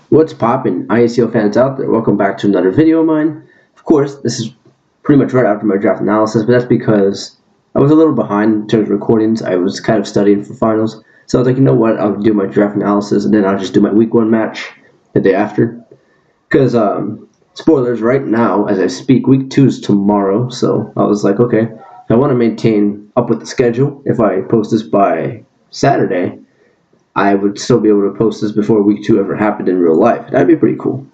What's poppin', IACL fans out there? Welcome back to another video of mine. Of course, this is pretty much right after my draft analysis, but that's because I was a little behind in terms of recordings. I was kind of studying for finals, so I was like, you know what, I'll do my draft analysis, and then I'll just do my week 1 match the day after. Because, spoilers, right now, as I speak, week 2 is tomorrow, so I was like, okay, if I want to maintain up with the schedule, if I post this by Saturday, I would still be able to post this before week 2 ever happened in real life. That'd be pretty cool.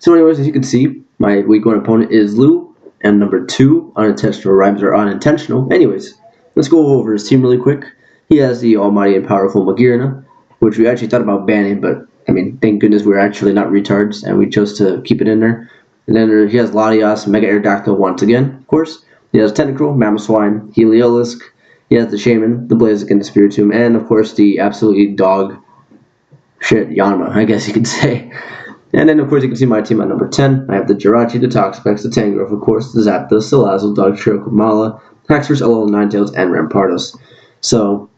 So anyways, as you can see, my week 1 opponent is Lou, and number 2, unintentional rhymes are unintentional. Anyways, let's go over his team really quick. He has the almighty and powerful Magirna, which we actually thought about banning, but I mean, thank goodness we're actually not retards, and we chose to keep it in there. And then he has Latias, Mega Aerodactyl once again, of course. He has Tentacruel, Mamoswine, Heliolisk. He has the Shaman, the Blaziken, the Spiritomb, and of course the absolutely dog shit Yanma, I guess you could say. And then of course you can see my team at number 10. I have the Jirachi, the Toxapex, the Tangrowth, of course, the Zapdos, the Salazzle, Dugtrio, Kamala, Haxorus, Alolan Ninetales, and Rampardos. So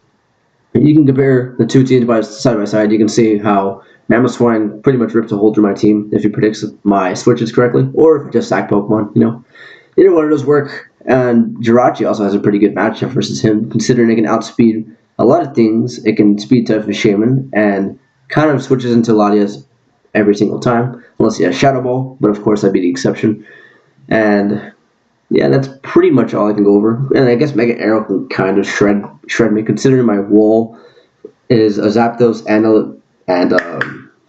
you can compare the two teams side by side. You can see how Mamoswine pretty much rips a hole through my team if he predicts my switches correctly, or if it just sack Pokemon, Either one of those work. And Jirachi also has a pretty good matchup versus him, considering it can outspeed a lot of things. It can speed type of Shaman and kind of switches into Latias every single time, unless he has Shadow Ball, but of course that'd be the exception. And yeah, that's pretty much all I can go over. And I guess Mega Arrow can kind of shred me, considering my wall is a Zapdos and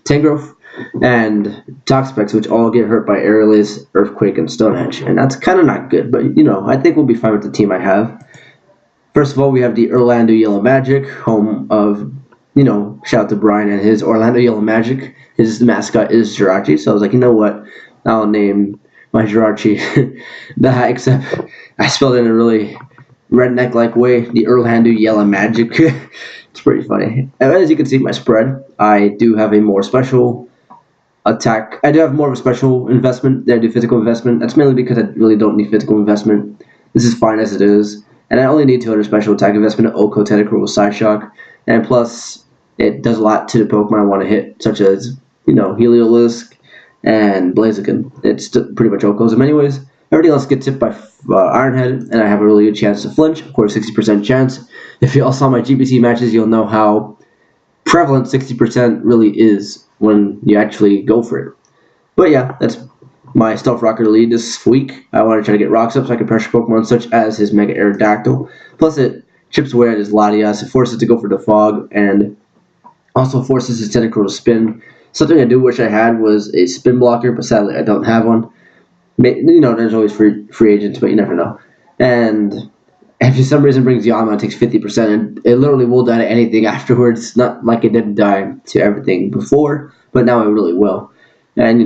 Tangrowth and Toxapex, which all get hurt by Aerialist, Earthquake, and Stone Edge. And that's kind of not good, but I think we'll be fine with the team I have. First of all, we have the Orlando Yellow Magic, home of, shout out to Brian and his Orlando Yellow Magic. His mascot is Jirachi, so I was like, you know what, I'll name my Jirachi that, except I spelled it in a really redneck-like way, the Orlando Yellow Magic. It's pretty funny. And as you can see, my spread, I do have a more special attack. I do have more of a special investment than I do physical investment. That's mainly because I really don't need physical investment. This is fine as it is. And I only need 200 special attack investment, Oko, Tentacruel, with Psyshock. And plus, it does a lot to the Pokemon I want to hit, such as, Heliolisk and Blaziken. It's pretty much Okos in many ways. Everything else gets hit by Ironhead, and I have a really good chance to flinch. Of course, 60% chance. If you all saw my GPT matches, you'll know how prevalent 60% really is when you actually go for it. But yeah, that's my Stealth Rocker lead this week. I want to try to get rocks up so I can pressure Pokemon such as his Mega Aerodactyl. Plus it chips away at his Latias. It forces it to go for the Fog and also forces his Tentacruel to spin. Something I do wish I had was a spin blocker, but sadly I don't have one. There's always free agents, but you never know. And if for some reason brings Yanma, it takes 50%, and it literally will die to anything afterwards. Not like it didn't die to everything before, but now it really will. And,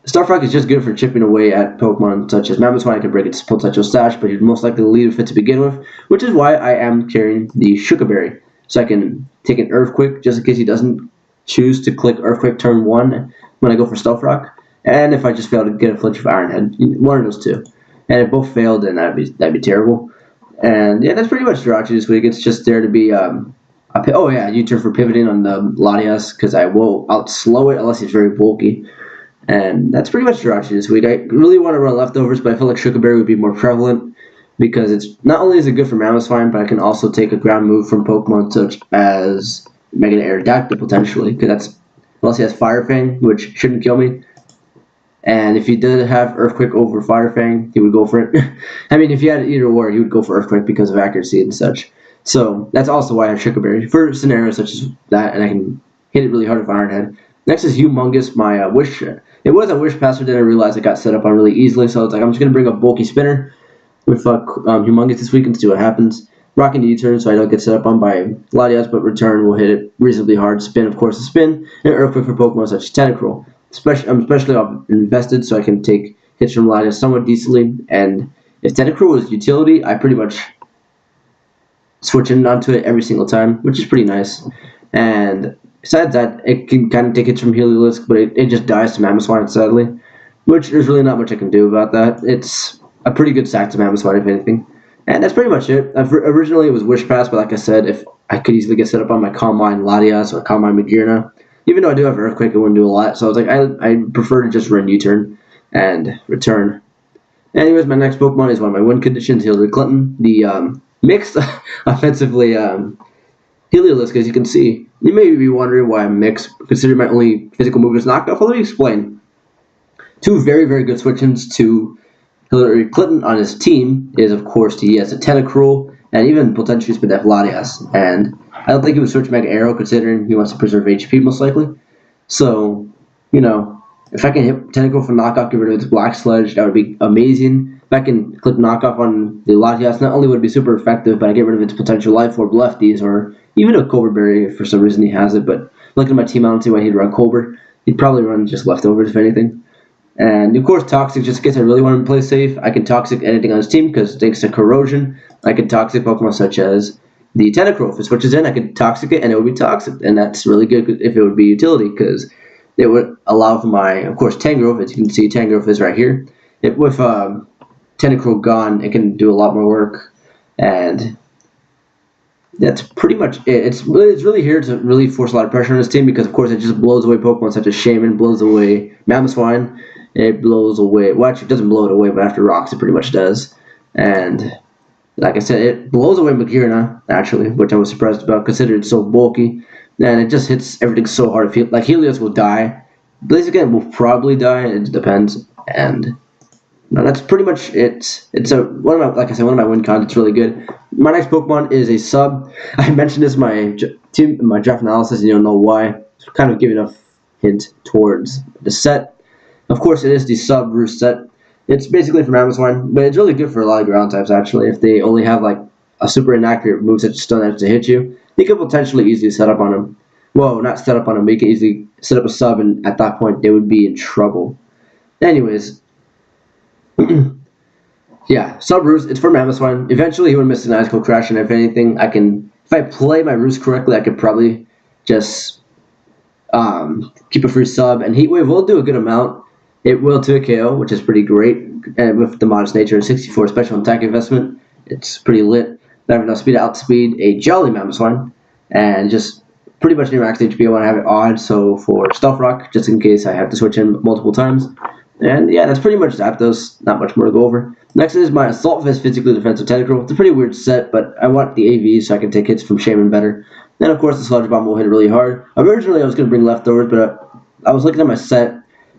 Starfrock is just good for chipping away at Pokemon such as Mamoswine. I can break its Potential Stash, but you'd most likely leave with it to begin with, which is why I am carrying the Shukaberry. So I can take an Earthquake, just in case he doesn't choose to click Earthquake turn 1 when I go for Stealth Rock. And if I just fail to get a flinch of Ironhead, one of those two. And if both failed, then that'd be terrible. And yeah, that's pretty much Jirachi this week. It's just there to be U-turn for pivoting on the Latias, because I will outslow it unless he's very bulky. And that's pretty much Jirachi this week. I really want to run leftovers, but I feel like Shukaberry would be more prevalent, because it's not only is it good for Mamoswine, but I can also take a ground move from Pokemon such as Mega Aerodactyl potentially, because that's unless he has Fire Fang, which shouldn't kill me. And if he did have Earthquake over Fire Fang, he would go for it. I mean, if he had either or, he would go for Earthquake because of accuracy and such. So that's also why I have Shukaberry for scenarios such as that, and I can hit it really hard with Ironhead. Next is Humongous, my Wish. It was a Wish Passer, then I realized it got set up on really easily, so it's like I'm just going to bring a bulky spinner with Humongous this week and see what happens. Rocking the U-turn so I don't get set up on by Latias, but return will hit it reasonably hard. Spin, of course, the spin, and Earthquake for Pokemon such as Tentacruel. I'm especially invested so I can take hits from Latias somewhat decently, and if Tentacruel was utility, I pretty much switch in onto it every single time, which is pretty nice. And besides that, it can kind of take hits from Heliolisk, but it just dies to Mamoswine, sadly, which there's really not much I can do about that. It's a pretty good sack to Mamoswine, if anything. And that's pretty much it. Originally it was Wish Pass, but like I said, if I could easily get set up on my Calm Mind Latias or Calm Mind Magirna, Even though I do have Earthquake, it wouldn't do a lot. So I was like, I prefer to just run U-turn and return. Anyways, my next Pokemon is one of my win conditions, Hillary Clinton. The mixed offensively Heliolisk, as you can see. You may be wondering why I'm mixed, considering my only physical move is knockoff. Well, let me explain. Two very, very good switch-ins to Hillary Clinton on his team is, of course, he has a Tentacruel and even potentially Spadef Latias. And I don't think he would switch Mega Arrow, considering he wants to preserve HP most likely. So, you know, if I can hit Tentacruel for knockoff, get rid of his Black Sludge, that would be amazing. If I can click knockoff on the Latias, not only would it be super effective, but I get rid of its potential Life Orb lefties, or even a Cobra Berry if for some reason he has it. But looking at my team, I don't see why he'd run Cobra. He'd probably run just leftovers, if anything. And of course, Toxic, just in case I really want to play safe, I can Toxic anything on his team, because thanks to Corrosion, I can Toxic Pokemon such as the Tentacruel. If it switches in, I can Toxic it, and it would be Toxic. And that's really good if it would be utility, because it would allow for my, of course, Tangrowth. As you can see, Tangrowth is right here. With Tentacruel gone, it can do a lot more work. And that's pretty much it. It's really here to really force a lot of pressure on his team, because, of course, it just blows away Pokemon such as Shaman, blows away Mamoswine. It blows away, well, actually, it doesn't blow it away, but after rocks, it pretty much does. And like I said, it blows away Magearna, actually, which I was surprised about, considering it's so bulky. And it just hits everything so hard. Like, Helios will die. Blaziken will probably die. It depends. And no, that's pretty much it. It's one of my win cons. It's really good. My next Pokemon is a sub. I mentioned this in my draft analysis, and you don't know why. It's kind of giving a hint towards the set. Of course, it is the sub Roost set. It's basically from Mamoswine, but it's really good for a lot of ground types, actually. If they only have like a super inaccurate move such as Stun Edge to hit you, they could potentially easily set up on them. Well, not set up on them, but you can easily set up a sub, and at that point, they would be in trouble. Anyways, yeah, sub Roost, it's for Mamoswine. Eventually, he would miss an Ice Cold Crash, and if anything, if I play my Roost correctly, I could probably just keep a free sub, and Heat Wave will do a good amount. It will to a KO, which is pretty great, and with the modest nature and 64 special attack investment, it's pretty lit. I have enough speed to outspeed a Jelly Mamoswine, and just pretty much near max HP. I want to have it odd, so for Stealth Rock, just in case I have to switch in multiple times. And yeah, that's pretty much Zapdos. Not much more to go over. Next is my Assault Vest Physically Defensive Tentacruel. It's a pretty weird set, but I want the AV so I can take hits from Shaman better. Then of course the Sludge Bomb will hit really hard. Originally I was going to bring Leftovers, but I was looking at my set,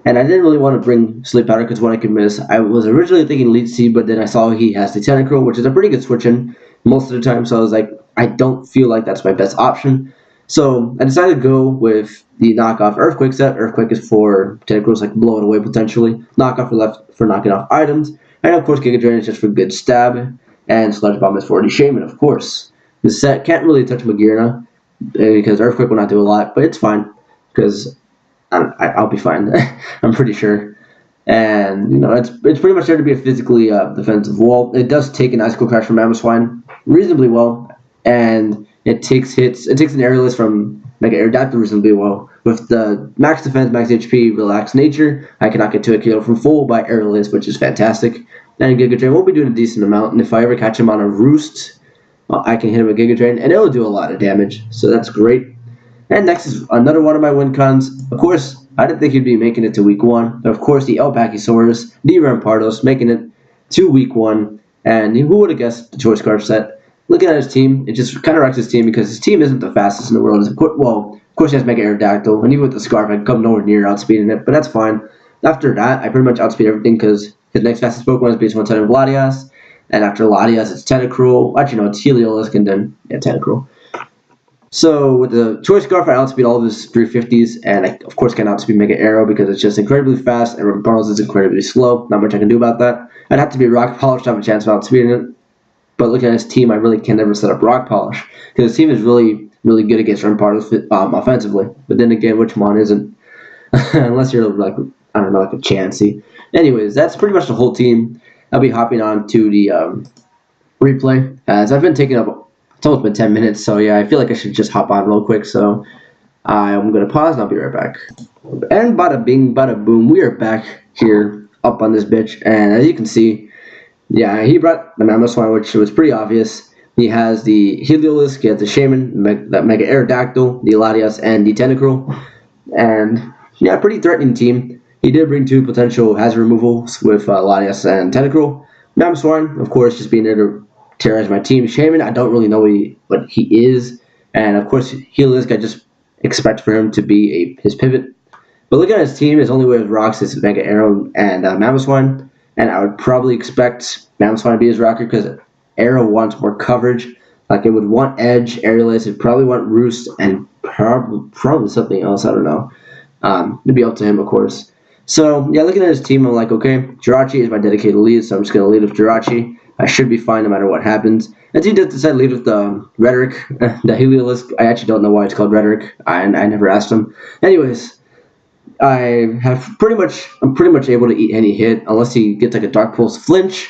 and I didn't really want to bring Sleep Powder because what I could miss. I was originally thinking Leech Seed, but then I saw he has the Tentacruel, which is a pretty good switch-in most of the time, so I was like, I don't feel like that's my best option. So I decided to go with the knockoff Earthquake set. Earthquake is for Tentacruels, like blow it away potentially. Knockoff for knocking off items. And of course Giga Drain is just for good stab. And Sludge Bomb is for the Shaman, of course. This set can't really touch Magearna, because Earthquake will not do a lot, but it's fine, because I'll be fine. I'm pretty sure. And you know, it's pretty much there to be a physically defensive wall. It does take an Ice Cold Crash from Mamoswine reasonably well, and it takes hits. It takes an Aerialist from Mega Aerodactyl reasonably well. With the max defense, max HP, relaxed nature, I cannot get to a KO from full by Aerialist, which is fantastic. And Giga Drain will be doing a decent amount, and if I ever catch him on a Roost, I can hit him with Giga Drain, and it'll do a lot of damage. So that's great. And next is another one of my win cons. Of course, I didn't think he'd be making it to week 1. Of course, the El Pachysaurus, the Rampardos, making it to week 1. And who would have guessed the Choice Scarf set? Looking at his team, it just kind of wrecks his team, because his team isn't the fastest in the world. Well, of course he has Mega Aerodactyl, and even with the Scarf, I'd come nowhere near outspeeding it, but that's fine. After that, I pretty much outspeed everything, because his next fastest Pokemon is based on Tentacruel Latias, and after Latias, it's Tentacruel. Actually, no, it's Heliolisk, and then Tentacruel. So with the Choice Scarf, I outspeed all of his 350s, and I, of course, can outspeed Mega Arrow because it's just incredibly fast, and Rampardos is incredibly slow. Not much I can do about that. I'd have to be Rock Polish to have a chance of outspeeding it. But looking at his team, I really can never set up Rock Polish, because his team is really, really good against Rampardos offensively. But then again, which mon isn't? Unless you're like, I don't know, like a Chansey. Anyways, that's pretty much the whole team. I'll be hopping on to the replay, as I've been taking up. It's almost been 10 minutes, so yeah, I feel like I should just hop on real quick. So I'm going to pause, and I'll be right back. And bada bing, bada boom, we are back here up on this bitch. And as you can see, yeah, he brought the Mamoswine, which was pretty obvious. He has the Heliolisk, he has the Shaman, the Mega Aerodactyl, the Latias, and the Tentacruel. And yeah, pretty threatening team. He did bring 2 potential hazard removals with Latias and Tentacruel. Mamoswine, of course, just being there to terrorize my team. Shaman, I don't really know what he is. And of course, Heliolisk, I just expect for him to be his pivot. But looking at his team, his only way with rocks is Mega Arrow and Mamoswine. And I would probably expect Mamoswine to be his rocker because Arrow wants more coverage. Like it would want Edge, Aerial Ace, it'd probably want Roost, and probably something else. I don't know. It'd be up to him, of course. So yeah, looking at his team, I'm like, okay, Jirachi is my dedicated lead, so I'm just gonna lead with Jirachi. I should be fine no matter what happens. And he did decide to lead with the Rhetoric, the Heliolisk. I actually don't know why it's called Rhetoric. I never asked him. Anyways, I'm pretty much able to eat any hit unless he gets like a Dark Pulse flinch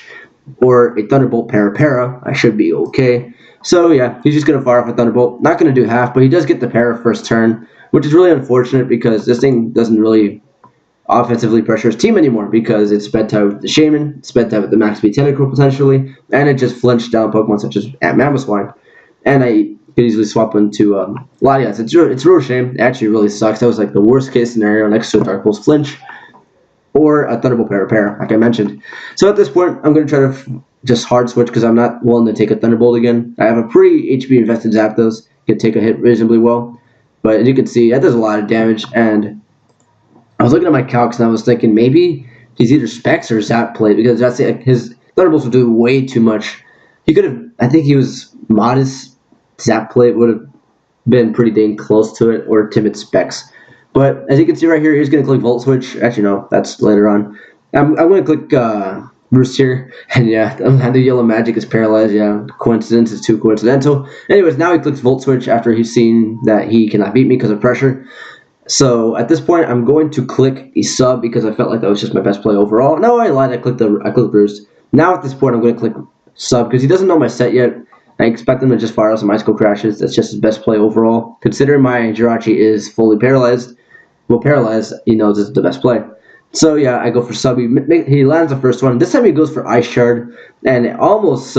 or a Thunderbolt Para. I should be okay. So yeah, he's just gonna fire off a Thunderbolt. Not gonna do half, but he does get the Para first turn, which is really unfortunate because this thing doesn't really offensively pressure his team anymore because it's sped type with the Shaman, sped type with the max speed Tentacruel potentially, and it just flinched down Pokemon such as Mamoswine. And I could easily swap into Latias. It's a real shame. It actually really sucks. That was like the worst case scenario next to a Dark Pulse flinch or a Thunderbolt Para, like I mentioned. So at this point, I'm going to try to just hard switch because I'm not willing to take a Thunderbolt again. I have a pretty HP invested Zapdos. Can take a hit reasonably well. But as you can see, that does a lot of damage. And I was looking at my calcs and I was thinking maybe he's either Specs or Zap Plate because that's it. His Thunderbolts would do way too much. He could have, I think he was modest. Zap Plate would have been pretty dang close to it, or Timid Specs. But as you can see right here, he's going to click Volt Switch. Actually, no, that's later on. I'm going to click Roost here. And yeah, the Yellow Magic is paralyzed. Yeah, coincidence is too coincidental. Anyways, now he clicks Volt Switch after he's seen that he cannot beat me because of pressure. So at this point, I'm going to click a sub because I felt like that was just my best play overall. No, I lied. I clicked Roost. Now at this point, I'm going to click sub because he doesn't know my set yet. I expect him to just fire out some Icicle Crashes. That's just his best play overall. Considering my Jirachi is fully paralyzed, well, paralyzed, he knows it's the best play. So yeah, I go for sub. He lands the first one. This time he goes for Ice Shard, and it almost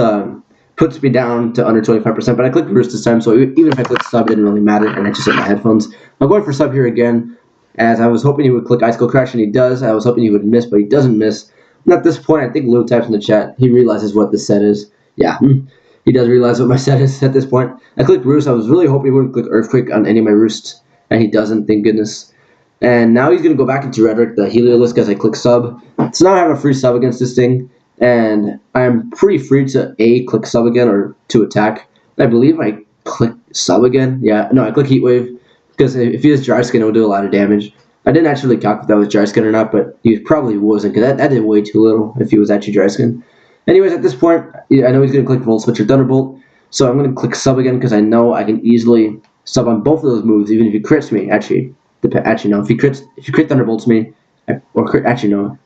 puts me down to under 25%. But I clicked Roost this time, so even if I clicked sub, it didn't really matter, and I just hit my headphones. I'm going for sub here again, as I was hoping he would click Icicle Crash, and he does. I was hoping he would miss, but he doesn't miss. And at this point, I think Lou types in the chat. He realizes what the set is. Yeah. He does realize what my set is at this point. I clicked Roost. I was really hoping he wouldn't click Earthquake on any of my Roosts, and he doesn't, thank goodness. And now he's going to go back into Rhetoric, the Heliolisk, as I click sub. So now I have a free sub against this thing, and I'm pretty free to click sub again or to attack. I believe I click sub again. Yeah, no, I click Heat Wave because if he has Dry Skin, it will do a lot of damage. I didn't actually calculate if that was Dry Skin or not, but he probably wasn't because that did way too little if he was actually Dry Skin. Anyways, at this point, I know he's going to click Volt Switch or Thunderbolt, so I'm going to click sub again because I know I can easily sub on both of those moves, even if he crits me. Actually, no. If you crit Thunderbolts me, actually no.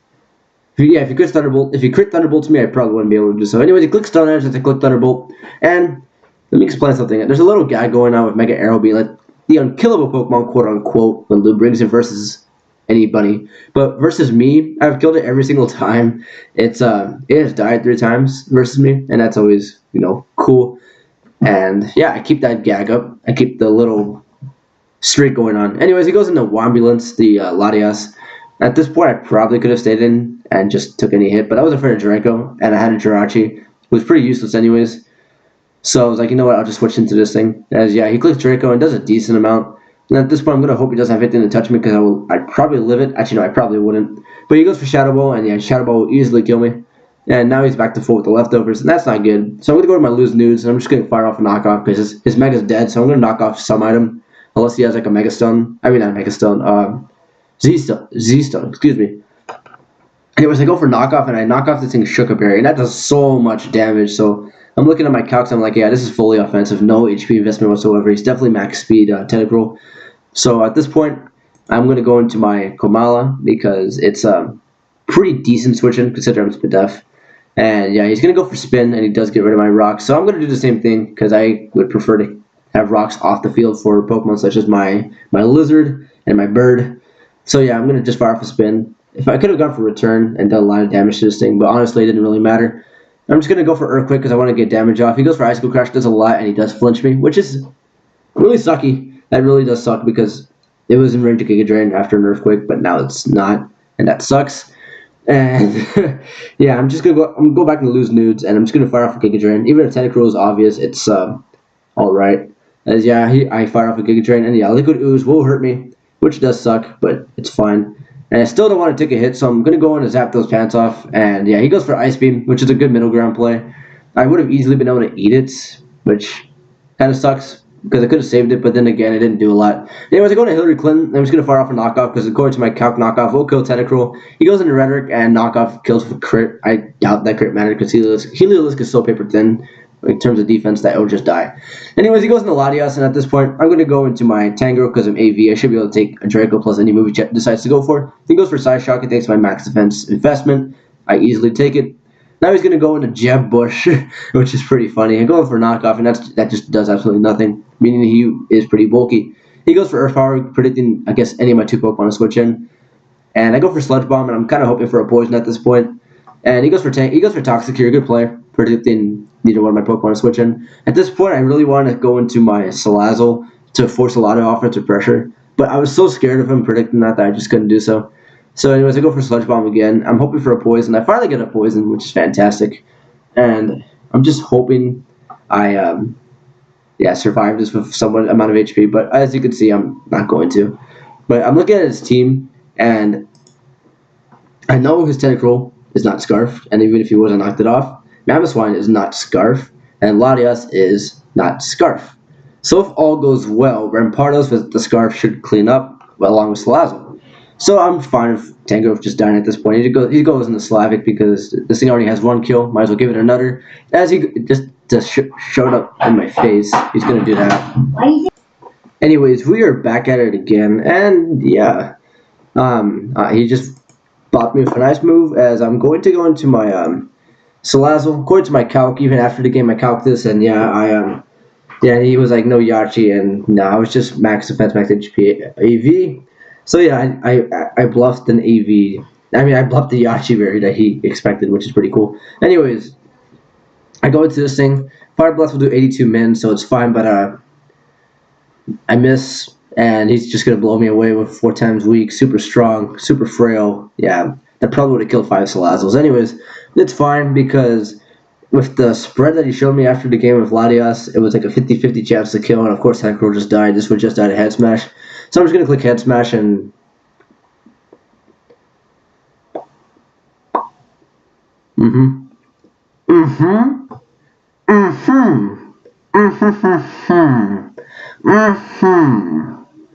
If you crit Thunderbolts me, I probably wouldn't be able to do so. Anyways, he clicks Stone Edge as I click Thunderbolt, and let me explain something. There's a little gag going on with Mega Arrow being like the unkillable Pokemon, quote unquote, when Lou brings it versus anybody, but versus me, I've killed it every single time. It has died 3 times versus me, and that's always cool. And yeah, I keep that gag up. I keep the little streak going on. Anyways, he goes into Wambulance, the Latias. At this point, I probably could have stayed in and just took any hit, but I was afraid of Draco, and I had a Jirachi, who was pretty useless anyways. So I was like, you know what, I'll just switch into this thing. As yeah, he clicks Draco and does a decent amount. And at this point, I'm going to hope he doesn't have anything to touch me because I'd probably live it. Actually, no, I probably wouldn't. But he goes for Shadow Ball, and yeah, Shadow Ball will easily kill me. And now he's back to full with the leftovers, and that's not good. So I'm going to go to my Lose Nudes, and I'm just going to fire off a knockoff because his Mega's dead. So I'm going to knock off some item, unless he has like a Mega Stone. I mean, not Mega Stone, Z-Stone, excuse me. Anyways, I go for knockoff, and I knock off this thing Shuka Berry, and that does so much damage. So I'm looking at my calcs, I'm like, yeah, this is fully offensive, no HP investment whatsoever. He's definitely max speed Tentacruel. So at this point, I'm going to go into my Komala because it's pretty decent switching considering I'm Spidef. And yeah, he's going to go for Spin, and he does get rid of my rocks. So I'm going to do the same thing because I would prefer to have rocks off the field for Pokemon such as my Lizard and my Bird. So yeah, I'm going to just fire off a Spin. If I could have gone for Return and done a lot of damage to this thing, but honestly, it didn't really matter. I'm just going to go for Earthquake because I want to get damage off. He goes for Icicle Crash, does a lot, and he does flinch me, which is really sucky. That really does suck because it was in range to Giga Drain after an Earthquake, but now it's not, and that sucks. And yeah, I'm gonna go back and lose nudes, and I'm just gonna fire off a Giga Drain. Even if Tentacruel is obvious, it's all right. As yeah, I fire off a Giga Drain, and yeah, Liquid Ooze will hurt me, which does suck, but it's fine. And I still don't want to take a hit, so I'm gonna go in and zap those pants off. And yeah, he goes for Ice Beam, which is a good middle ground play. I would have easily been able to eat it, which kind of sucks because I could have saved it, but then again, it didn't do a lot. Anyways, I go to Hillary Clinton. I'm just going to fire off a knockoff because according to my calc, knockoff will kill Tentacruel. He goes into Rhetoric and knockoff kills with crit. I doubt that crit mattered because Heliolisk is so paper thin in terms of defense that it will just die. Anyways, he goes into Latias, and at this point, I'm going to go into my Tangrowth because I'm AV. I should be able to take a Draco plus any move he decides to go for. He goes for Side Shock. It takes my max defense investment. I easily take it. Now he's going to go into Jeb Bush, which is pretty funny. And going for knockoff, and that just does absolutely nothing, meaning he is pretty bulky. He goes for Earth Power, predicting, I guess, any of my two Pokemon to switch in. And I go for Sludge Bomb, and I'm kind of hoping for a Poison at this point. And he goes for Toxic here, good play, predicting neither one of my Pokemon to switch in. At this point, I really want to go into my Salazzle to force a lot of offensive pressure. But I was so scared of him predicting that I just couldn't do so. So anyways, I go for Sludge Bomb again. I'm hoping for a Poison. I finally get a Poison, which is fantastic. And I'm just hoping I survive this with some amount of HP. But as you can see, I'm not going to. But I'm looking at his team, and I know his Tentacruel is not Scarf. And even if he wasn't knocked it off, Mamoswine is not Scarf. And Latias is not Scarf. So if all goes well, Rampardos with the Scarf should clean up along with Salazzle. So I'm fine with Tangrowth just dying at this point. He goes into Slavic because this thing already has one kill. Might as well give it another. As he just showed up in my face, he's going to do that. Anyways, we are back at it again. And yeah, he just bopped me with a nice move as I'm going to go into my Salazzle. According to my calc, even after the game I calced this, and yeah, he was like, no Yachi, and no, I was just max defense, max HP, AV. So yeah, I bluffed an AV. I mean, I bluffed the Yachi berry that he expected, which is pretty cool. Anyways, I go into this thing. Fire Blast will do 82 min, so it's fine, but I miss, and he's just going to blow me away with 4 times weak, super strong, super frail. Yeah, that probably would have killed 5 Salazzles. Anyways, it's fine because with the spread that he showed me after the game with Latias, it was like a 50-50 chance to kill, and of course Tentacruel just died. This one just died of Head Smash. So I'm just going to click Head Smash and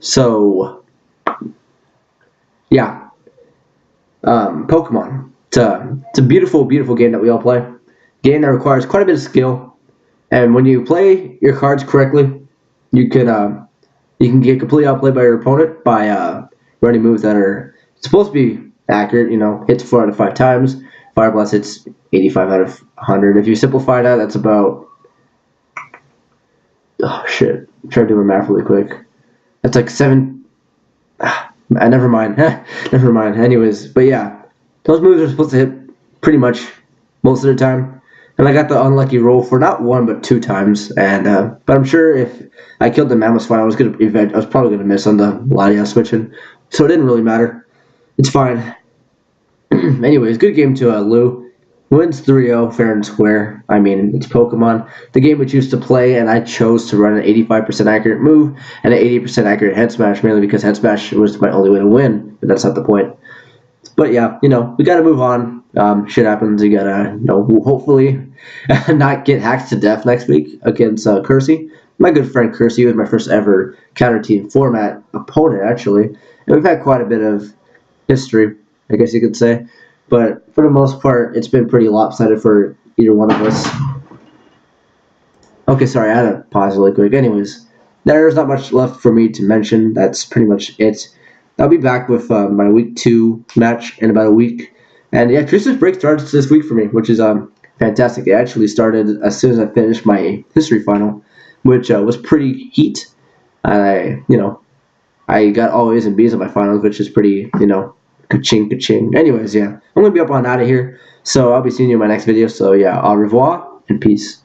So yeah, Pokemon. It's a beautiful, beautiful game that we all play. Game that requires quite a bit of skill, and when you play your cards correctly, you can get completely outplayed by your opponent by running moves that are supposed to be accurate. You know, hits 4 out of 5 times. Fire Blast hits 85 out of 100. If you simplify that, that's about, oh shit, I'm trying to do my math really quick. That's like 7. Never mind. Never mind. Anyways, but yeah, those moves are supposed to hit pretty much most of the time. And I got the unlucky roll for not 1 but 2 times. And but I'm sure if I killed the Mamoswine, I was probably gonna miss on the Latias switching. So it didn't really matter. It's fine. Anyways, good game to Lou. Wins 3-0, fair and square. I mean, it's Pokemon. The game we choose to play, and I chose to run an 85% accurate move and an 80% accurate Head Smash, mainly because Head Smash was my only way to win, but that's not the point. But yeah, we gotta move on. Shit happens. You gotta, hopefully not get hacked to death next week against Kersey. My good friend Kersey was my first ever counter team format opponent, actually. And we've had quite a bit of history, I guess you could say. But for the most part, it's been pretty lopsided for either one of us. Okay, sorry, I had to pause really quick. Anyways, there's not much left for me to mention. That's pretty much it. I'll be back with my week 2 match in about a week. And yeah, Christmas break starts this week for me, which is fantastic. It actually started as soon as I finished my history final, which was pretty heat. I got all A's and B's on my finals, which is pretty, ka-ching, ka-ching. Anyways, yeah, I'm going to be up on out of here. So I'll be seeing you in my next video. So yeah, au revoir and peace.